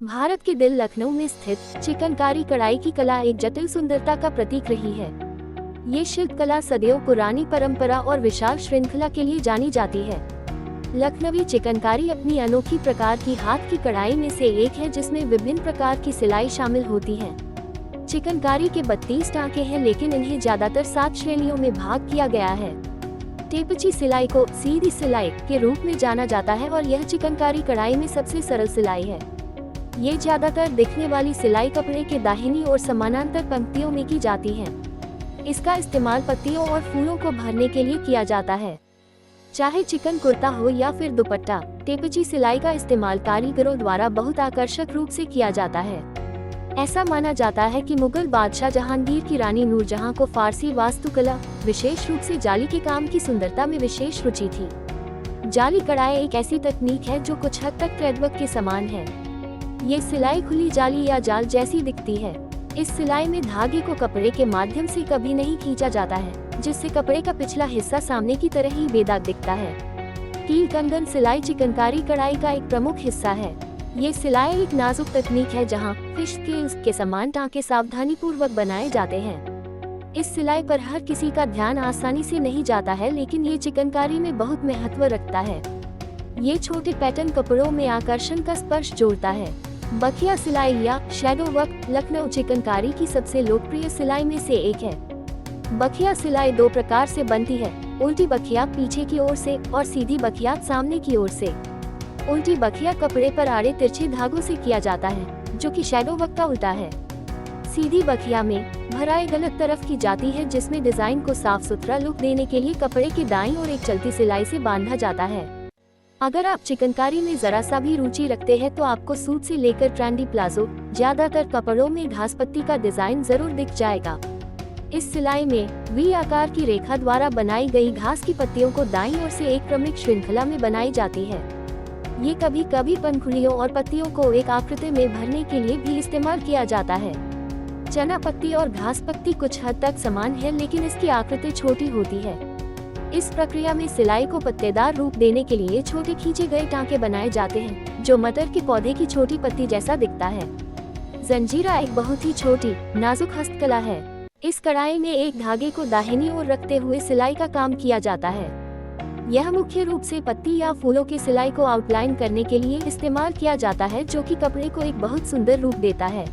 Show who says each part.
Speaker 1: भारत के दिल लखनऊ में स्थित चिकनकारी कढ़ाई की कला एक जटिल सुंदरता का प्रतीक रही है। ये शिल्प कला सदियों पुरानी परंपरा और विशाल श्रृंखला के लिए जानी जाती है। लखनवी चिकनकारी अपनी अनोखी प्रकार की हाथ की कढ़ाई में से एक है, जिसमें विभिन्न प्रकार की सिलाई शामिल होती है। चिकनकारी के 32 टांके हैं, लेकिन इन्हें ज्यादातर 7 श्रेणियों में भाग किया गया है। टेपची सिलाई को सीधी सिलाई के रूप में जाना जाता है और यह चिकनकारी कढ़ाई में सबसे सरल सिलाई है। ये ज्यादातर दिखने वाली सिलाई कपड़े के दाहिनी और समानांतर पंक्तियों में की जाती है। इसका इस्तेमाल पत्तियों और फूलों को भरने के लिए किया जाता है। चाहे चिकन कुर्ता हो या फिर दुपट्टा, टेपची सिलाई का इस्तेमाल कारीगरों द्वारा बहुत आकर्षक रूप से किया जाता है। ऐसा माना जाता है कि मुगल बादशाह जहांगीर की रानी नूरजहां को फारसी वास्तुकला, विशेष रूप से जाली के काम की सुंदरता में विशेष रुचि थी। जाली कढ़ाई एक ऐसी तकनीक है जो कुछ हद तक थ्रेडवर्क के समान है। ये सिलाई खुली जाली या जाल जैसी दिखती है। इस सिलाई में धागे को कपड़े के माध्यम से कभी नहीं खींचा जाता है, जिससे कपड़े का पिछला हिस्सा सामने की तरह ही बेदाग दिखता है। कील कंगन सिलाई चिकनकारी कढ़ाई का एक प्रमुख हिस्सा है। ये सिलाई एक नाजुक तकनीक है जहां फिश स्केल्स के समान टांके सावधानी पूर्वक बनाए जाते हैं। इस सिलाई पर हर किसी का ध्यान आसानी से नहीं जाता है, लेकिन ये चिकनकारी में बहुत महत्व रखता है। ये छोटे पैटर्न कपड़ों में आकर्षण का स्पर्श जोड़ता है। बखिया सिलाई या शैडो वर्क लखनऊ चिकनकारी की सबसे लोकप्रिय सिलाई में से एक है। बखिया सिलाई 2 प्रकार से बनती है, उल्टी बखिया पीछे की ओर से और सीधी बखिया सामने की ओर से। उल्टी बखिया कपड़े पर आड़े तिरछे धागों से किया जाता है, जो कि शैडो वर्क का उल्टा है। सीधी बखिया में भराई गलत तरफ की जाती है, जिसमें डिजाइन को साफ सुथरा लुक देने के लिए कपड़े के दाईं और एक चलती सिलाई से बांधा जाता है। अगर आप चिकनकारी में जरा सा भी रुचि रखते हैं तो आपको सूट से लेकर ट्रेंडी प्लाजो, ज्यादातर कपड़ों में घास पत्ती का डिजाइन जरूर दिख जाएगा। इस सिलाई में वी आकार की रेखा द्वारा बनाई गई घास की पत्तियों को दाईं ओर से एक क्रमिक श्रृंखला में बनाई जाती है। ये कभी कभी पंखुड़ियों और पत्तियों को एक आकृति में भरने के लिए भी इस्तेमाल किया जाता है। चना पत्ती और घास पत्ती कुछ हद तक समान है, लेकिन इसकी आकृति छोटी होती है। इस प्रक्रिया में सिलाई को पत्तेदार रूप देने के लिए छोटे खींचे गए टांके बनाए जाते हैं, जो मटर के पौधे की छोटी पत्ती जैसा दिखता है। जंजीरा एक बहुत ही छोटी नाजुक हस्तकला है। इस कढ़ाई में एक धागे को दाहिनी ओर रखते हुए सिलाई का काम किया जाता है। यह मुख्य रूप से पत्ती या फूलों की सिलाई को आउटलाइन करने के लिए इस्तेमाल किया जाता है, जो कि कपड़े को एक बहुत सुंदर रूप देता है।